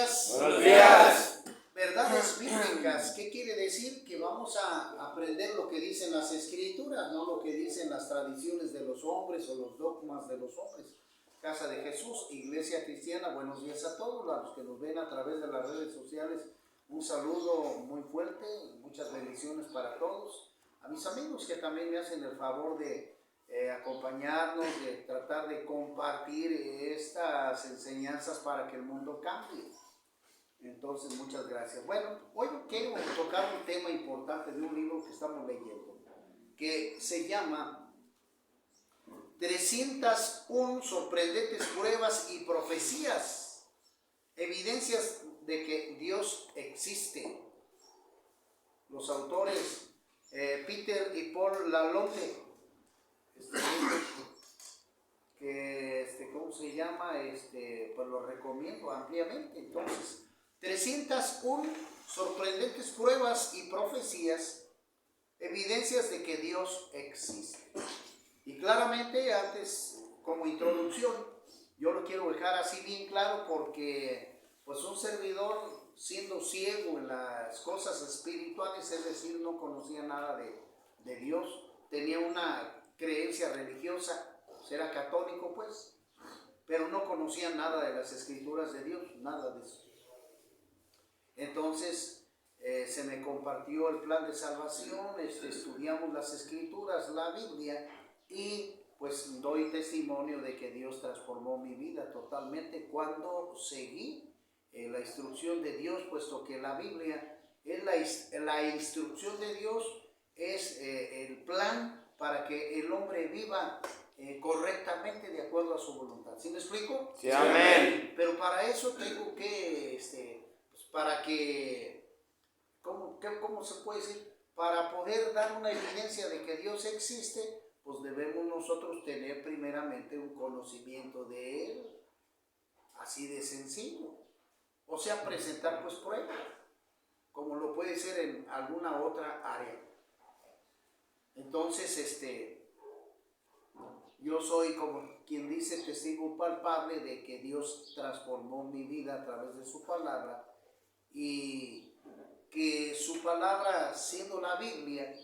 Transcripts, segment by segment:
días. Buenos días. Verdades bíblicas. ¿Qué quiere decir? Que vamos a aprender lo que dicen las escrituras, no lo que dicen las tradiciones de los hombres o los dogmas de los hombres. Casa de Jesús, Iglesia Cristiana, buenos días a todos, a los que nos ven a través de las redes sociales. Un saludo muy fuerte, muchas bendiciones para todos. A mis amigos que también me hacen el favor de acompañarnos, de tratar de compartir estas enseñanzas para que el mundo cambie. Entonces, muchas gracias. Bueno, hoy quiero tocar un tema importante de un libro que estamos leyendo, que se llama 301 sorprendentes pruebas y profecías, evidencias de que Dios existe. Los autores Peter y Paul Lalonde, que ¿cómo se llama? Pues lo recomiendo ampliamente. Entonces, 301 sorprendentes pruebas y profecías, evidencias de que Dios existe. Y claramente, antes, como introducción, yo lo quiero dejar así bien claro porque pues un servidor, siendo ciego en las cosas espirituales, es decir, no conocía nada de Dios, tenía una creencia religiosa, era católico pues, pero no conocía nada de las escrituras de Dios, nada de eso. Entonces se me compartió el plan de salvación, estudiamos las escrituras, la Biblia, y pues doy testimonio de que Dios transformó mi vida totalmente cuando seguí la instrucción de Dios, puesto que la Biblia es la instrucción de Dios, es el plan para que el hombre viva correctamente de acuerdo a su voluntad. ¿Sí me explico? Sí, amén. Pero para eso tengo que, pues para que, ¿cómo se puede decir? Para poder dar una evidencia de que Dios existe, pues debemos nosotros tener primeramente un conocimiento de Él, así de sencillo. O sea, presentar pues pruebas, como lo puede ser en alguna otra área. Entonces, yo soy, como quien dice, testigo palpable de que Dios transformó mi vida a través de su palabra, y que su palabra, siendo la Biblia,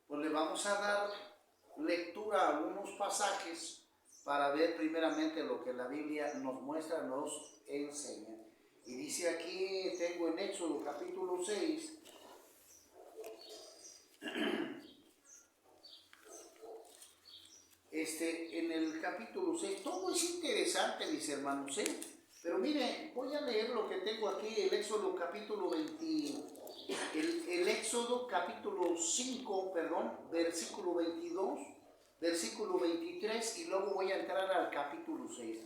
pues le vamos a dar lectura a algunos pasajes para ver primeramente lo que la Biblia nos muestra, nos enseña. Y dice aquí, tengo en Éxodo capítulo 6, en el capítulo 6, todo es interesante, mis hermanos, pero mire, voy a leer lo que tengo aquí, el Éxodo capítulo 20, el Éxodo capítulo 5, versículo 22, versículo 23, y luego voy a entrar al capítulo 6.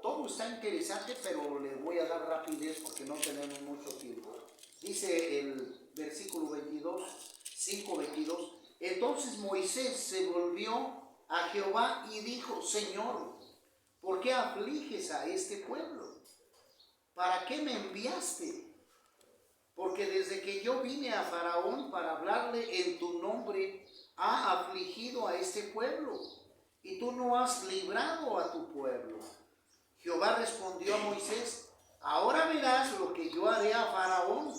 Todo está interesante, pero les voy a dar rapidez porque no tenemos mucho tiempo. Dice el versículo 22, 5:22, entonces Moisés se volvió a Jehová y dijo, Señor, ¿por qué afliges a este pueblo? ¿Para qué me enviaste? Porque desde que yo vine a Faraón para hablarle en tu nombre, ha afligido a este pueblo, y tú no has librado a tu pueblo. Jehová respondió a Moisés, ahora verás lo que yo haré a Faraón,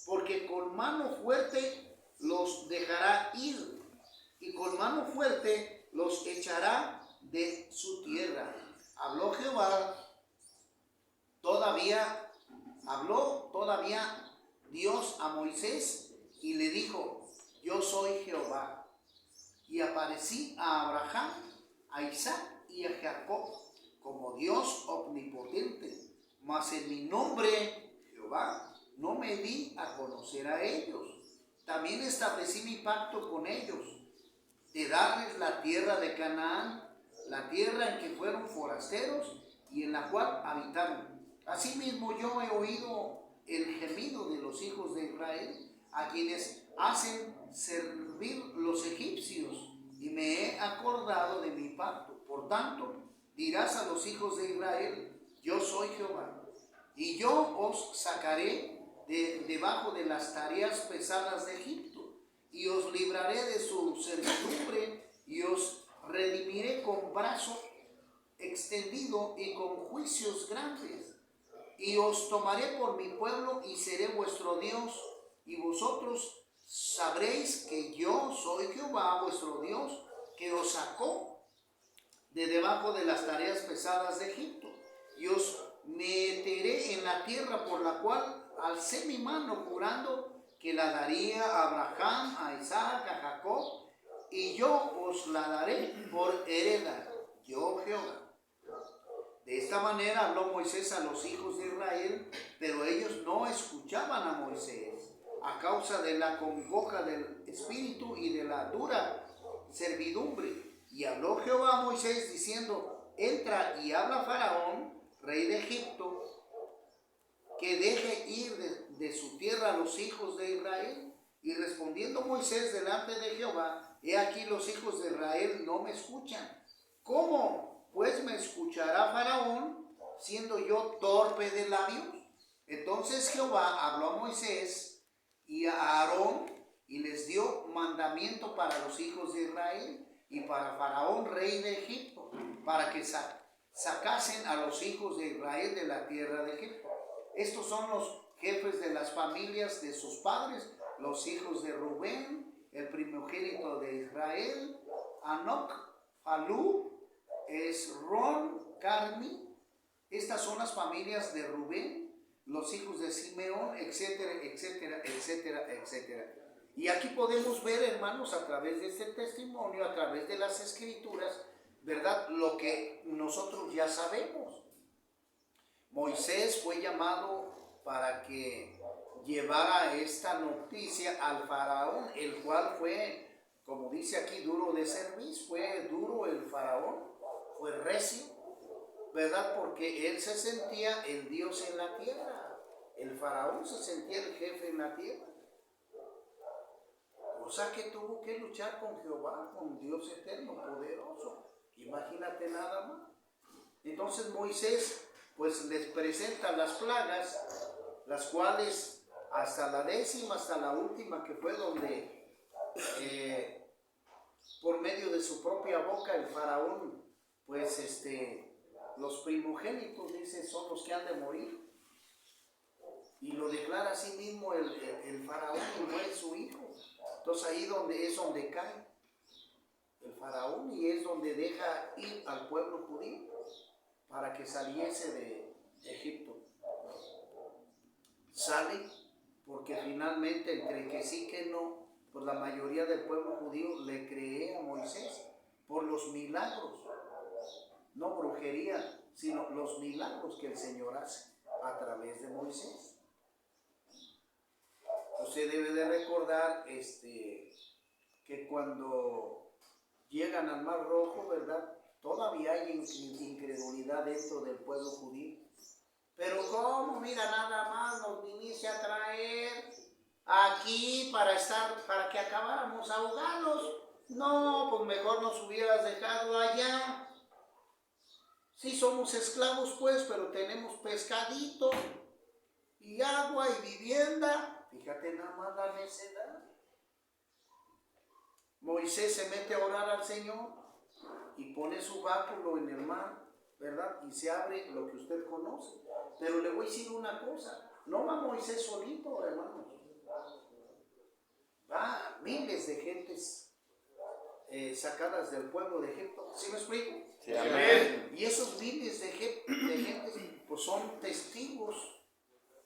porque con mano fuerte los dejará ir, y con mano fuerte los echará de su tierra. Habló todavía Dios a Moisés y le dijo, yo soy Jehová, y aparecí a Abraham, a Isaac y a Jacob como Dios omnipotente, mas en mi nombre, Jehová, no me di a conocer a ellos. También establecí mi pacto con ellos, de darles la tierra de Canaán, la tierra en que fueron forasteros y en la cual habitaron. Asimismo yo he oído el gemido de los hijos de Israel, a quienes hacen servir los egipcios, y me he acordado de mi pacto. Por tanto, dirás a los hijos de Israel, yo soy Jehová, y yo os sacaré debajo de las tareas pesadas de Egipto, y os libraré de su servidumbre, y os redimiré con brazo extendido y con juicios grandes, y y os tomaré por mi pueblo y seré vuestro Dios, y vosotros sabréis que yo soy Jehová vuestro Dios, que os sacó de debajo de las tareas pesadas de Egipto, y os meteré en la tierra por la cual alcé mi mano jurando que la daría a Abraham, a Isaac, a Jacob, y yo os la daré por heredad, yo Jehová. De esta manera habló Moisés a los hijos de Israel, pero ellos no escuchaban a Moisés a causa de la congoja del espíritu y de la dura servidumbre. Y habló Jehová a Moisés diciendo: entra y habla a Faraón, rey de Egipto, que deje ir de su tierra a los hijos de Israel. Y respondiendo Moisés delante de Jehová: he aquí los hijos de Israel no me escuchan. ¿Cómo pues me escuchará Faraón, siendo yo torpe de labios? Entonces Jehová habló a Moisés y a Aarón y les dio mandamiento para los hijos de Israel y para Faraón, rey de Egipto, para que sacasen a los hijos de Israel de la tierra de Egipto. Estos son los jefes de las familias de sus padres, los hijos de Rubén, el primogénito de Israel, Anoc, Falú, Esrón, Carmi. Estas son las familias de Rubén, los hijos de Simeón, etcétera, etcétera, etcétera, etcétera. Y aquí podemos ver, hermanos, a través de este testimonio, a través de las escrituras, ¿verdad?, lo que nosotros ya sabemos. Moisés fue llamado para que llevara esta noticia al faraón, el cual fue, como dice aquí, duro de cerviz. Fue duro el faraón, fue recio, ¿verdad? Porque él se sentía el Dios en la tierra. El faraón se sentía el jefe en la tierra. Cosa que tuvo que luchar con Jehová, con Dios eterno, poderoso. Imagínate nada más. Entonces Moisés pues les presenta las plagas, las cuales hasta la 10ª, hasta la última, que fue donde por medio de su propia boca el faraón, pues los primogénitos, dice, son los que han de morir. Y lo declara a sí mismo el faraón, que muere su hijo. Entonces ahí es donde cae el faraón, y es donde deja ir al pueblo judío para que saliese de Egipto. Sale porque finalmente, entre que sí que no, pues la mayoría del pueblo judío le cree a Moisés por los milagros, no brujería, sino los milagros que el Señor hace a través de Moisés. Usted debe de recordar que cuando llegan al Mar Rojo, ¿verdad?, todavía hay incredulidad dentro del pueblo judío. Pero ¿cómo? Mira, nada más nos viniste a traer aquí para que acabáramos ahogados. No, pues mejor nos hubieras dejado allá. Sí somos esclavos pues, pero tenemos pescadito y agua y vivienda. Fíjate nada más la necedad. Moisés se mete a orar al Señor y pone su báculo en el mar, ¿verdad? Y se abre lo que usted conoce. Pero le voy a decir una cosa, no va Moisés solito, hermanos. Va miles de gentes sacadas del pueblo de Egipto. ¿Sí me explico? Sí, amén. Y esos miles de gentes pues son testigos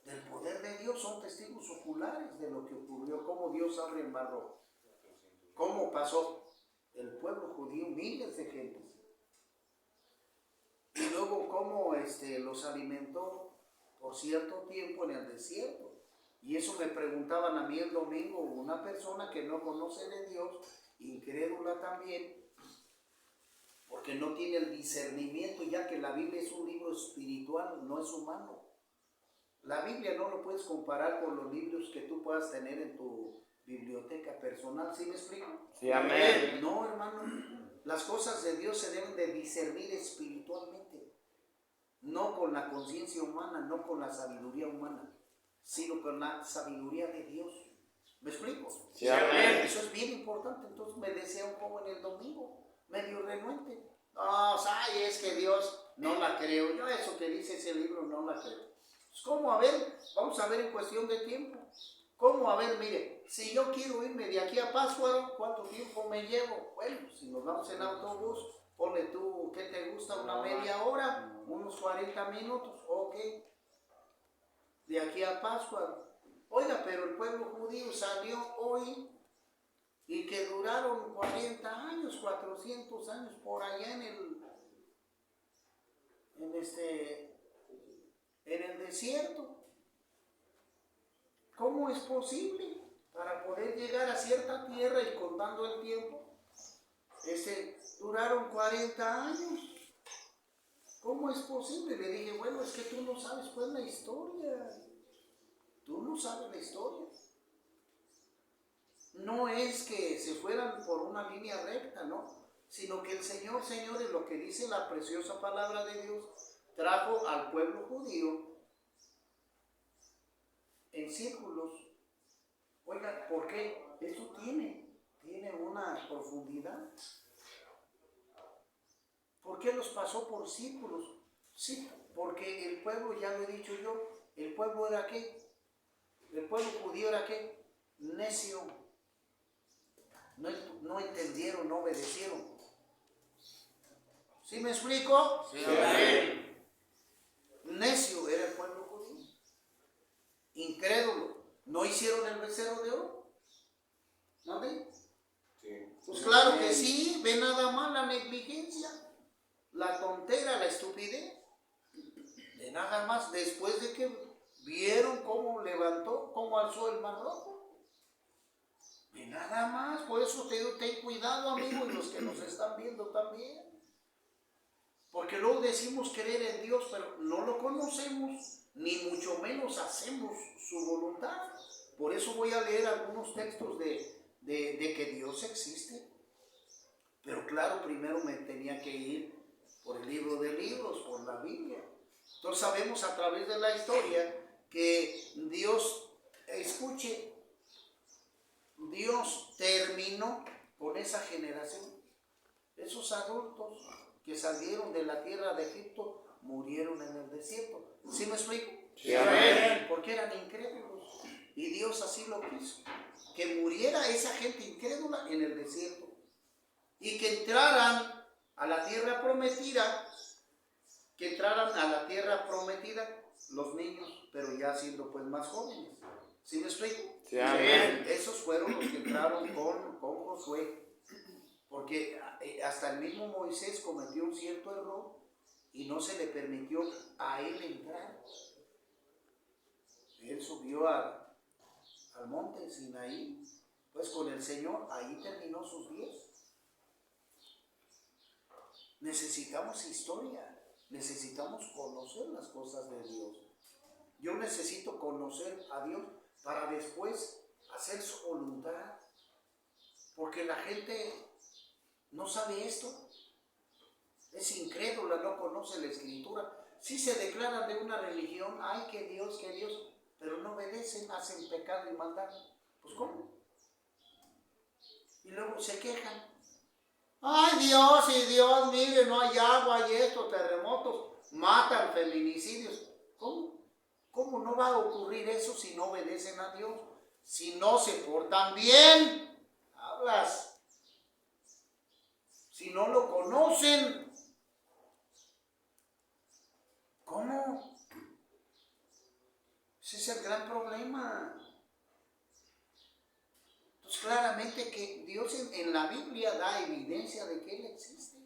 del poder de Dios, son testigos oculares de lo que ocurrió, cómo Dios abre el mar rojo, cómo pasó el pueblo judío, miles de gentes. Y luego cómo los alimentó por cierto tiempo en el desierto. Y eso me preguntaban a mí el domingo, una persona que no conoce de Dios, incrédula también, porque no tiene el discernimiento, ya que la Biblia es un libro espiritual, no es humano. La Biblia no lo puedes comparar con los libros que tú puedas tener en tu biblioteca personal. ¿Sí me explico? Sí, amén. No, hermano. Las cosas de Dios se deben de discernir espiritualmente, no con la conciencia humana, no con la sabiduría humana, sino con la sabiduría de Dios. ¿Me explico? Sí, amén. Eso es bien importante. Entonces me decía un joven el domingo, medio renuente: no, es que Dios no la creo. Yo eso que dice ese libro no la creo. ¿Cómo? A ver, vamos a ver en cuestión de tiempo. ¿Cómo? A ver, mire, si yo quiero irme de aquí a Pátzcuaro, ¿cuánto tiempo me llevo? Bueno, si nos vamos en autobús, ponle tú, ¿qué te gusta? ¿Una media hora? ¿Unos 40 minutos? Ok. De aquí a Pátzcuaro. Oiga, pero el pueblo judío salió hoy y que duraron 40 años, 400 años por allá en el desierto. ¿Cómo es posible para poder llegar a cierta tierra y contando el tiempo? Duraron 40 años. ¿Cómo es posible? Le dije, bueno, es que tú no sabes pues la historia. Tú no sabes la historia. No es que se fueran por una línea recta, ¿no? Sino que el Señor, señores, lo que dice la preciosa palabra de Dios, trajo al pueblo judío en círculos. Oiga, ¿por qué? Eso tiene una profundidad. ¿Por qué los pasó por círculos? Sí, porque el pueblo, ya lo he dicho yo, el pueblo era ¿qué? El pueblo judío era ¿qué? Necio. No entendieron, no obedecieron. ¿Sí me explico? Sí, amén. Necio era el pueblo judío. Incrédulo. ¿No hicieron el becerro de oro? ¿No ven? Sí. Pues claro que sí, ve nada más la negligencia, la tontera, la estupidez. De nada más después de que vieron cómo levantó, cómo alzó el mar rojo. De nada más, por eso te digo, ten cuidado, amigo, y los que nos están viendo también. Porque luego decimos creer en Dios, pero no lo conocemos, ni mucho menos hacemos su voluntad. Por eso voy a leer algunos textos de que Dios existe. Pero claro, primero me tenía que ir por el libro de libros, por la Biblia. Entonces sabemos a través de la historia que Dios, escuche, Dios terminó con esa generación. Esos adultos que salieron de la tierra de Egipto murieron en el desierto. ¿Sí me explico? Sí, amén. Porque eran incrédulos. Y Dios así lo quiso. Que muriera esa gente incrédula en el desierto. Y que entraran a la tierra prometida. Que entraran a la tierra prometida los niños, pero ya siendo pues más jóvenes. ¿Sí me explico? Sí, amén. Esos fueron los que entraron con Josué. Porque hasta el mismo Moisés cometió un cierto error y no se le permitió a él entrar. Él subió al monte Sinaí, pues con el Señor, ahí terminó sus días. Necesitamos historia, necesitamos conocer las cosas de Dios. Yo necesito conocer a Dios para después hacer su voluntad, porque la gente no sabe esto, es incrédula, no conoce la Escritura. Sí se declaran de una religión, ay, que Dios, pero no obedecen, hacen pecado y maldad. Pues ¿cómo? Y luego se quejan. Ay, Dios, y Dios, mire, no hay agua, hay esto, terremotos, matan, feminicidios. ¿Cómo? ¿Cómo no va a ocurrir eso si no obedecen a Dios? Si no se portan bien, hablas. Si no lo conocen, ¿cómo? Ese es el gran problema. Entonces claramente que Dios en la Biblia da evidencia de que Él existe.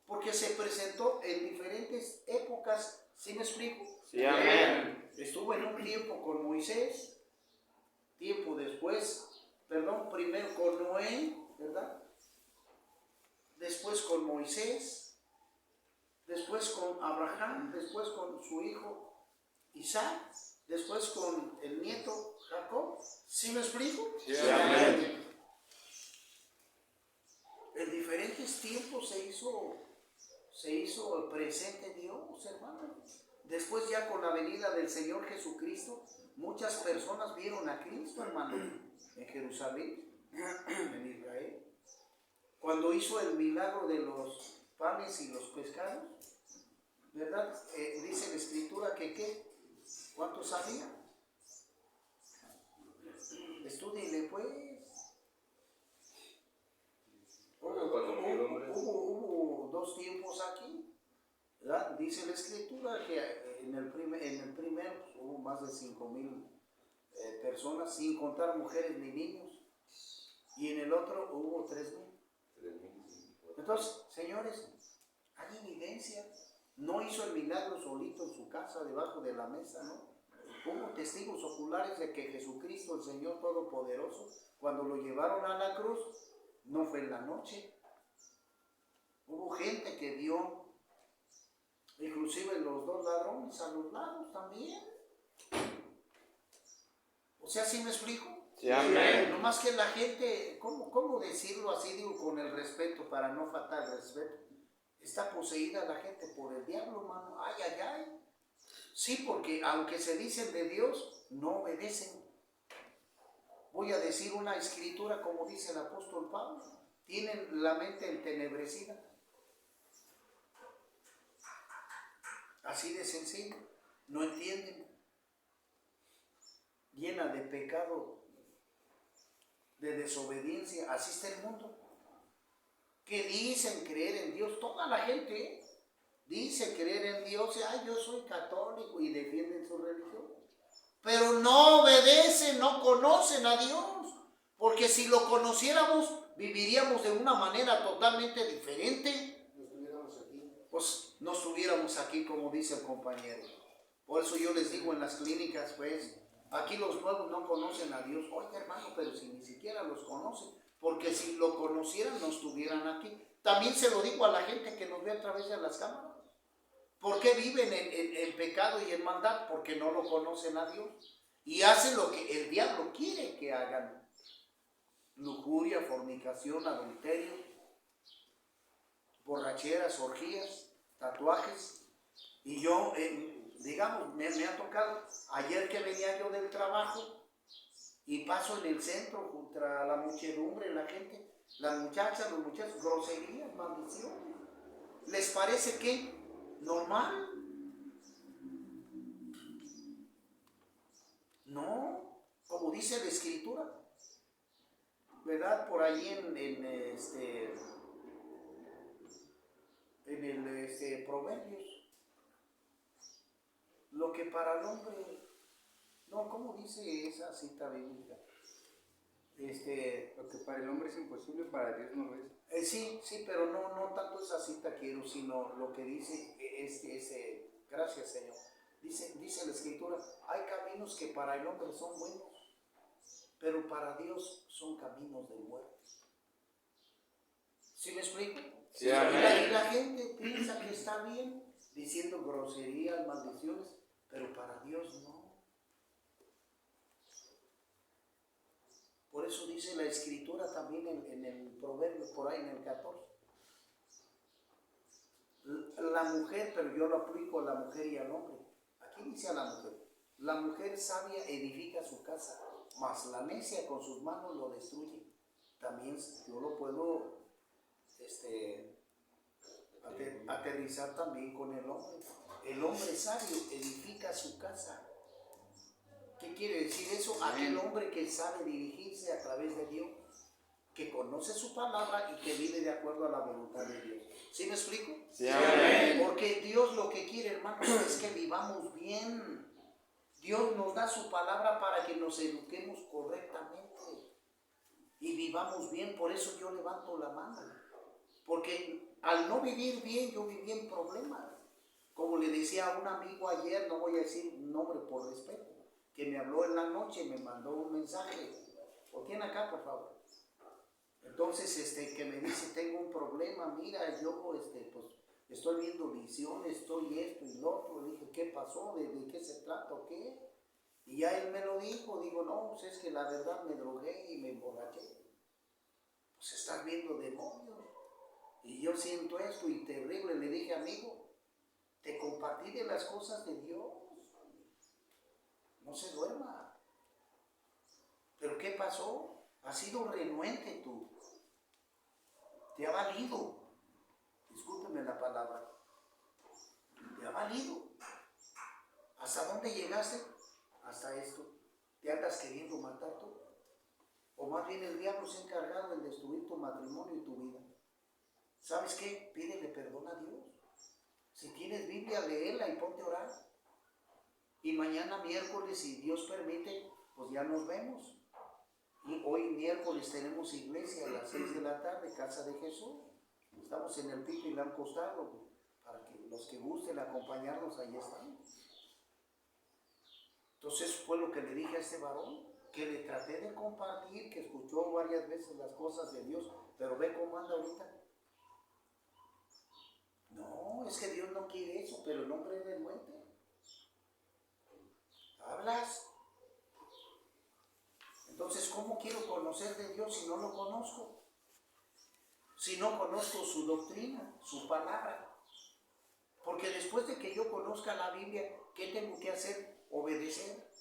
Porque se presentó en diferentes épocas, ¿sí me explico? Sí, amén. Estuvo en un tiempo con Moisés, tiempo después, primero con Noé, ¿verdad? Después con Moisés, después con Abraham, después con su hijo Isaac, después con el nieto Jacob. ¿Sí me explico? Sí, amén. En diferentes tiempos se hizo presente Dios, hermano. Después ya con la venida del Señor Jesucristo, muchas personas vieron a Cristo, hermano, en Jerusalén, en Israel. Cuando hizo el milagro de los panes y los pescados, ¿verdad? Dice la Escritura que ¿qué? ¿Cuánto sabía? Estúdienle pues. Hubo dos tiempos aquí, ¿verdad? Dice la escritura que en el primero pues, hubo más de 5,000 personas, sin contar mujeres ni niños, y en el otro hubo 3,000. Entonces, señores, hay evidencia. No hizo el milagro solito en su casa, debajo de la mesa, ¿no? Hubo testigos oculares de que Jesucristo, el Señor Todopoderoso, cuando lo llevaron a la cruz, no fue en la noche. Hubo gente que vio, inclusive los dos ladrones a los lados también. O sea, ¿sí me explico? Sí, amén. No más que la gente, ¿cómo decirlo así? Digo, con el respeto, para no faltar el respeto. Está poseída la gente por el diablo, hermano. Ay, ay, ay. Sí, porque aunque se dicen de Dios, no obedecen. Voy a decir una escritura como dice el apóstol Pablo. Tienen la mente entenebrecida. Así de sencillo. No entienden. Llena de pecado, de desobediencia. Así está el mundo. Que dicen creer en Dios. Toda la gente dice creer en Dios. Ay, yo soy católico, y defienden su religión. Pero no obedecen, no conocen a Dios. Porque si lo conociéramos, viviríamos de una manera totalmente diferente. Pues no estuviéramos aquí, como dice el compañero. Por eso yo les digo en las clínicas, pues, aquí los nuevos no conocen a Dios. Oye, hermano, pero si ni siquiera los conocen. Porque si lo conocieran, no estuvieran aquí. También se lo digo a la gente que nos ve a través de las cámaras. ¿Por qué viven en pecado y en maldad? Porque no lo conocen a Dios. Y hacen lo que el diablo quiere que hagan. Lujuria, fornicación, adulterio, borracheras, orgías, tatuajes. Y yo, digamos, me ha tocado, ayer que venía yo del trabajo y paso en el centro contra la muchedumbre, la gente, las muchachas, los muchachos, groserías, maldición. ¿Les parece que normal? No, como dice la escritura, ¿verdad? Por ahí en el Proverbios, lo que para el hombre, no, ¿cómo dice esa cita bíblica? Lo que para el hombre es imposible, para Dios no lo es. Sí, pero no tanto esa cita quiero, sino lo que dice gracias Señor. Dice la escritura, hay caminos que para el hombre son buenos, pero para Dios son caminos de muerte. ¿Sí me explico? Sí, amén. Y la gente piensa que está bien diciendo groserías, maldiciones, pero para Dios no. Por eso dice la escritura también en el proverbio, por ahí en el 14. La mujer, pero yo lo aplico a la mujer y al hombre. Aquí dice a la mujer. La mujer sabia edifica su casa, mas la necia con sus manos lo destruye. También yo lo puedo aterrizar también con el hombre. El hombre sabio edifica su casa. ¿Qué quiere decir eso? Aquel hombre que sabe dirigirse a través de Dios, que conoce su palabra y que vive de acuerdo a la voluntad de Dios. ¿Sí me explico? Sí, amén. Porque Dios lo que quiere, hermanos, es que vivamos bien. Dios nos da su palabra para que nos eduquemos correctamente y vivamos bien. Por eso yo levanto la mano. Porque al no vivir bien, yo viví en problemas. Como le decía a un amigo ayer, no voy a decir nombre por respeto, que me habló en la noche y me mandó un mensaje. ¿Lo tiene acá, por favor? Entonces, que me dice, tengo un problema, mira, yo, pues, estoy viendo visiones, estoy esto y lo otro. Le dije, ¿qué pasó? ¿De qué se trata o qué? Y ya él me lo dijo, digo, no, pues es que la verdad me drogué y me emborraché. Pues estás viendo demonios. Y yo siento esto y terrible. Le dije, amigo, te compartí de las cosas de Dios. No se duerma. ¿Pero qué pasó? Has sido renuente tú. Te ha valido. Discúlpeme la palabra. Te ha valido. Has ¿Hasta dónde llegaste? Hasta esto. ¿Te andas queriendo matar tú? O más bien el diablo se ha encargado en destruir tu matrimonio y tu vida. ¿Sabes qué? Pídele perdón a Dios. Si tienes Biblia, léela y ponte a orar. Y mañana miércoles, si Dios permite, pues ya nos vemos. Y hoy miércoles tenemos iglesia a las 6 de la tarde, Casa de Jesús. Estamos en el pico y le han costado. Para que los que gusten acompañarnos, ahí están. Entonces fue lo que le dije a este varón, que le traté de compartir, que escuchó varias veces las cosas de Dios, pero ve cómo anda ahorita. No, es que Dios no quiere eso, pero el hombre es renuente. ¿Hablas? Entonces, ¿cómo quiero conocer de Dios si no lo conozco? Si no conozco su doctrina, su palabra. Porque después de que yo conozca la Biblia, ¿qué tengo que hacer? Obedecer.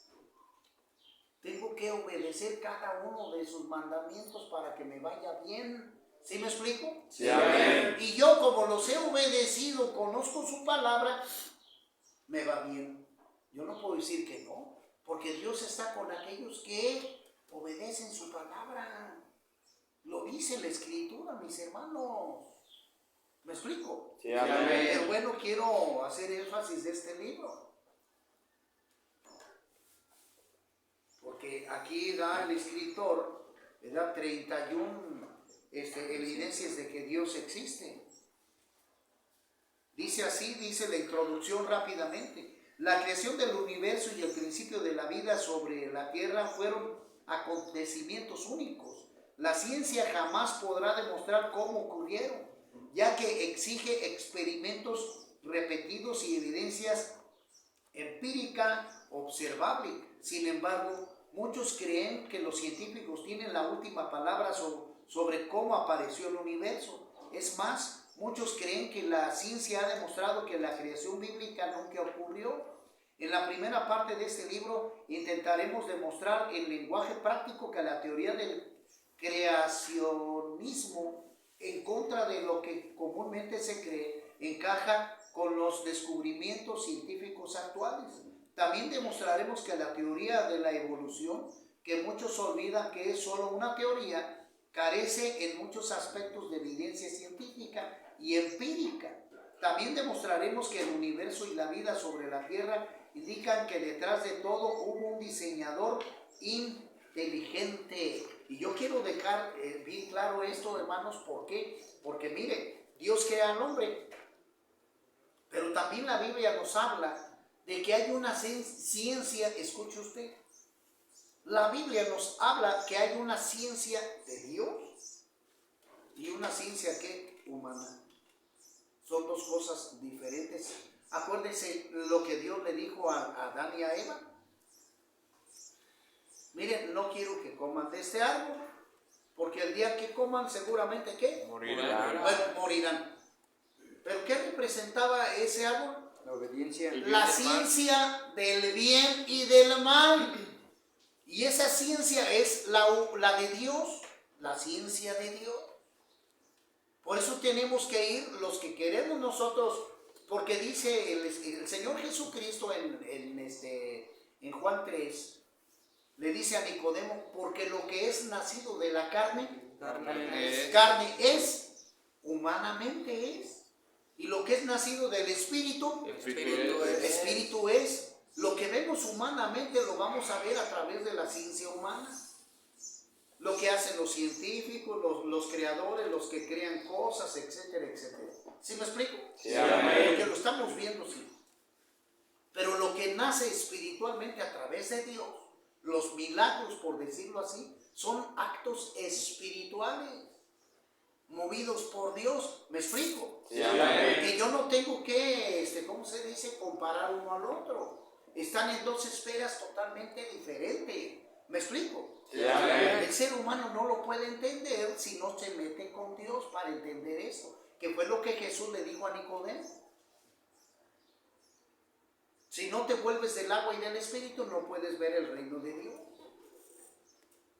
Tengo que obedecer cada uno de sus mandamientos para que me vaya bien. ¿Sí me explico? Sí, amén. Y yo, como los he obedecido, conozco su palabra, me va bien. Yo no puedo decir que no, porque Dios está con aquellos que obedecen su palabra. Lo dice la Escritura, mis hermanos. ¿Me explico? Sí, amén. Pero bueno, quiero hacer énfasis de este libro. Porque aquí da el escritor, da 31 evidencias de que Dios existe. Dice así, dice la introducción rápidamente. La creación del universo y el principio de la vida sobre la tierra fueron acontecimientos únicos. La ciencia jamás podrá demostrar cómo ocurrieron, ya que exige experimentos repetidos y evidencias empírica observable. Sin embargo, muchos creen que los científicos tienen la última palabra sobre cómo apareció el universo. Es más, muchos creen que la ciencia ha demostrado que la creación bíblica nunca ocurrió. En la primera parte de este libro intentaremos demostrar en lenguaje práctico que la teoría del creacionismo, en contra de lo que comúnmente se cree, encaja con los descubrimientos científicos actuales. También demostraremos que la teoría de la evolución, que muchos olvidan que es solo una teoría, carece en muchos aspectos de evidencia científica y empírica. También demostraremos que el universo y la vida sobre la Tierra indican que detrás de todo hubo un diseñador inteligente. Y yo quiero dejar bien claro esto, hermanos. ¿Por qué? Porque mire, Dios crea al hombre, pero también la Biblia nos habla de que hay una ciencia, escuche usted, la Biblia nos habla que hay una ciencia de Dios y una ciencia que humana. Son dos cosas diferentes. Acuérdense lo que Dios le dijo a Adán y a Eva. Miren, no quiero que coman de este árbol, porque el día que coman seguramente ¿qué? Morirán. Bueno, morirán. ¿Pero qué representaba ese árbol? La obediencia. La ciencia del bien y del mal. Y esa ciencia es la de Dios, la ciencia de Dios. Por eso tenemos que ir los que queremos nosotros, porque dice el Señor Jesucristo en Juan 3, le dice a Nicodemo, porque lo que es nacido de la carne es, humanamente es. Y lo que es nacido del Espíritu es. Lo que vemos humanamente lo vamos a ver a través de la ciencia humana. Lo que hacen los científicos, los creadores, los que crean cosas, etcétera, etcétera. ¿Sí me explico? Sí, amén. Porque lo estamos viendo, sí. Pero lo que nace espiritualmente a través de Dios, los milagros, por decirlo así, son actos espirituales, movidos por Dios. ¿Me explico? Sí, amén. Que yo no tengo que, ¿cómo se dice? Comparar uno al otro. Están en dos esferas totalmente diferentes. ¿Me explico? Sí, amén. El ser humano no lo puede entender si no se mete con Dios para entender eso, que fue lo que Jesús le dijo a Nicodemo. Si no te vuelves del agua y del Espíritu, no puedes ver el reino de Dios.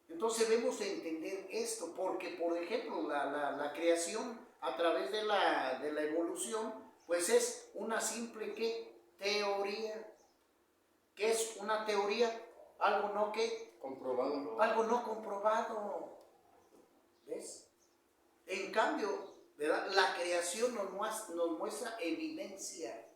Entonces debemos de entender esto, porque por ejemplo la creación a través de la evolución, pues es una simple ¿qué? Teoría. ¿Qué es una teoría? Algo no que, Comprobado. algo no comprobado. ¿Ves? En cambio, ¿verdad? La creación nos muestra evidencia.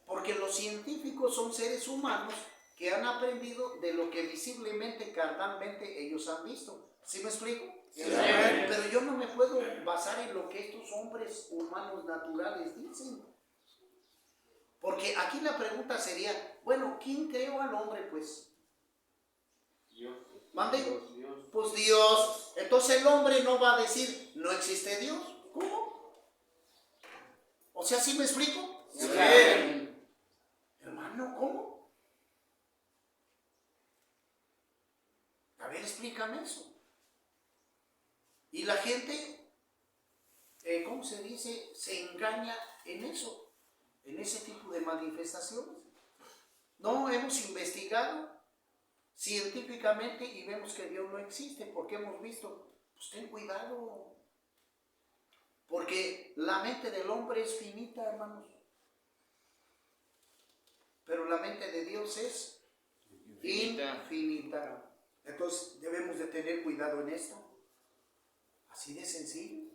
Porque los científicos son seres humanos que han aprendido de lo que visiblemente, carnalmente ellos han visto. ¿Sí me explico? Sí. Pero yo no me puedo basar en lo que estos hombres humanos naturales dicen. Porque aquí la pregunta sería, bueno, ¿quién creó al hombre? Pues, Dios. ¿mande? Dios. Pues Dios. Entonces el hombre no va a decir, no existe Dios. ¿Cómo? O sea, ¿sí me explico? Sí. Hermano, ¿cómo? A ver, explícame eso. Y la gente, ¿cómo se dice? Se engaña en eso, en ese tipo de manifestaciones. No hemos investigado científicamente y vemos que Dios no existe, porque hemos visto, pues ten cuidado, porque la mente del hombre es finita, hermanos, pero la mente de Dios es infinita. Entonces debemos de tener cuidado en esto, así de sencillo.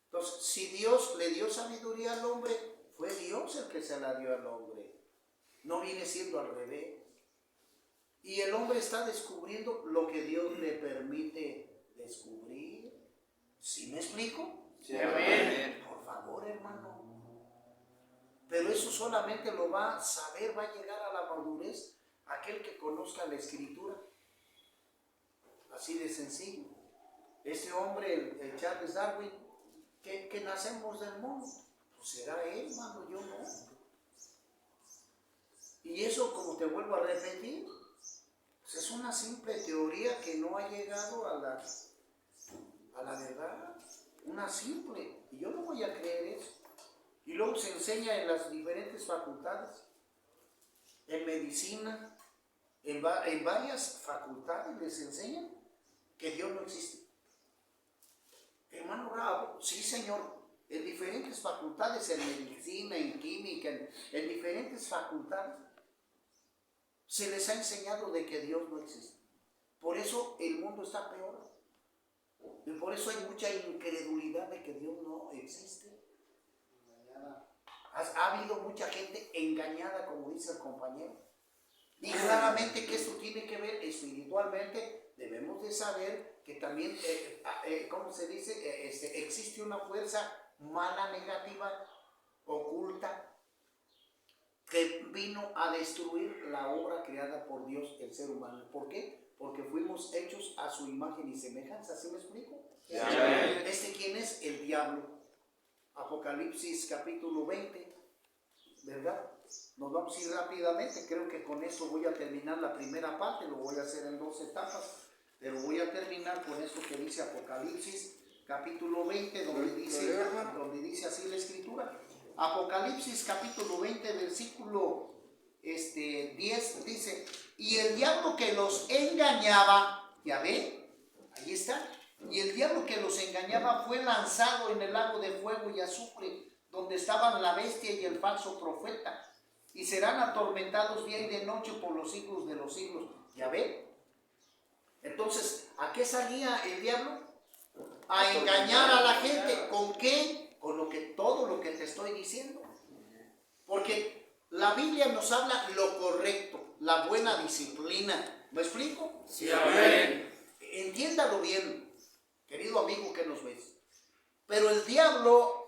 Entonces, si Dios le dio sabiduría al hombre, fue Dios el que se la dio al hombre, no viene siendo al revés. Y el hombre está descubriendo lo que Dios le permite descubrir. ¿Sí me explico? Sí, amén. Por favor, hermano. Pero eso solamente lo va a saber, va a llegar a la madurez aquel que conozca la Escritura. Así de sencillo. Ese hombre, el Charles Darwin, que nacemos del mundo, pues será él, hermano, yo no. Y eso, como te vuelvo a repetir, pues es una simple teoría que no ha llegado a la verdad. Una simple. Y yo no voy a creer eso. Y luego se enseña en las diferentes facultades, en medicina, en varias facultades les enseñan que Dios no existe. Hermano Bravo, sí señor, en diferentes facultades, en medicina, en química, en diferentes facultades, se les ha enseñado de que Dios no existe. Por eso el mundo está peor. Y por eso hay mucha incredulidad de que Dios no existe. Ha habido mucha gente engañada, como dice el compañero. Y claramente que esto tiene que ver espiritualmente. Debemos de saber que también, ¿cómo se dice? Existe una fuerza mala, negativa, oculta, que vino a destruir la obra creada por Dios, el ser humano. ¿Por qué? Porque fuimos hechos a su imagen y semejanza. ¿Sí me explico? Sí. Amén. ¿Quién es? El diablo. Apocalipsis capítulo 20, ¿verdad? Nos vamos a ir rápidamente. Creo que con esto voy a terminar la primera parte. Lo voy a hacer en 2 etapas, pero voy a terminar con esto que dice Apocalipsis capítulo 20, donde dice así la Escritura. Apocalipsis capítulo 20, versículo 10 dice: y el diablo que los engañaba, ya ve, ahí está, y el diablo que los engañaba fue lanzado en el lago de fuego y azufre, donde estaban la bestia y el falso profeta, y serán atormentados día y de noche por los siglos de los siglos. Ya ve. Entonces, ¿a qué salía el diablo? A engañar a la gente. ¿Con qué? Con todo lo que te estoy diciendo. Porque la Biblia nos habla lo correcto, la buena disciplina. ¿Me explico? Sí, amén. Entiéndalo bien, querido amigo que nos ves. Pero el diablo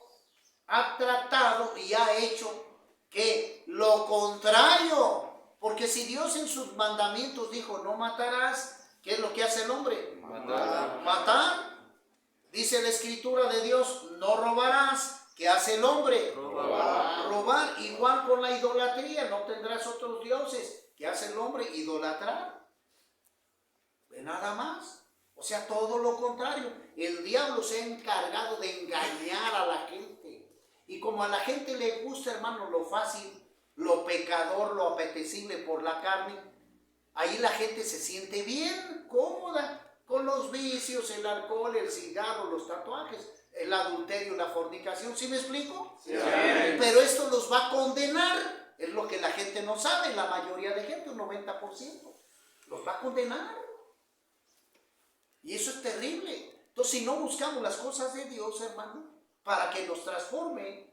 ha tratado y ha hecho que lo contrario. Porque si Dios en sus mandamientos dijo no matarás, ¿qué es lo que hace el hombre? Matar. Dice la Escritura de Dios, no robarás. ¿Qué hace el hombre? Robar. Igual con la idolatría, no tendrás otros dioses. ¿Qué hace el hombre? Idolatrar. De nada más. O sea, todo lo contrario. El diablo se ha encargado de engañar a la gente. Y como a la gente le gusta, hermano, lo fácil, lo pecador, lo apetecible por la carne, ahí la gente se siente bien cómoda con los vicios, el alcohol, el cigarro, los tatuajes, el adulterio, la fornicación. ¿Sí me explico? Sí. Pero esto los va a condenar. Es lo que la gente no sabe, la mayoría de gente, un 90%. Los va a condenar. Y eso es terrible. Entonces, si no buscamos las cosas de Dios, hermano, para que nos transforme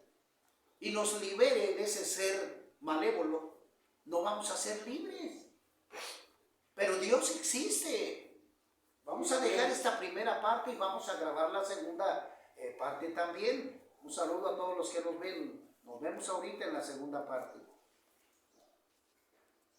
y nos libere de ese ser malévolo, no vamos a ser libres. Pero Dios existe. Vamos a dejar esta primera parte y vamos a grabar la segunda parte también. Un saludo a todos los que nos ven. Nos vemos ahorita en la segunda parte.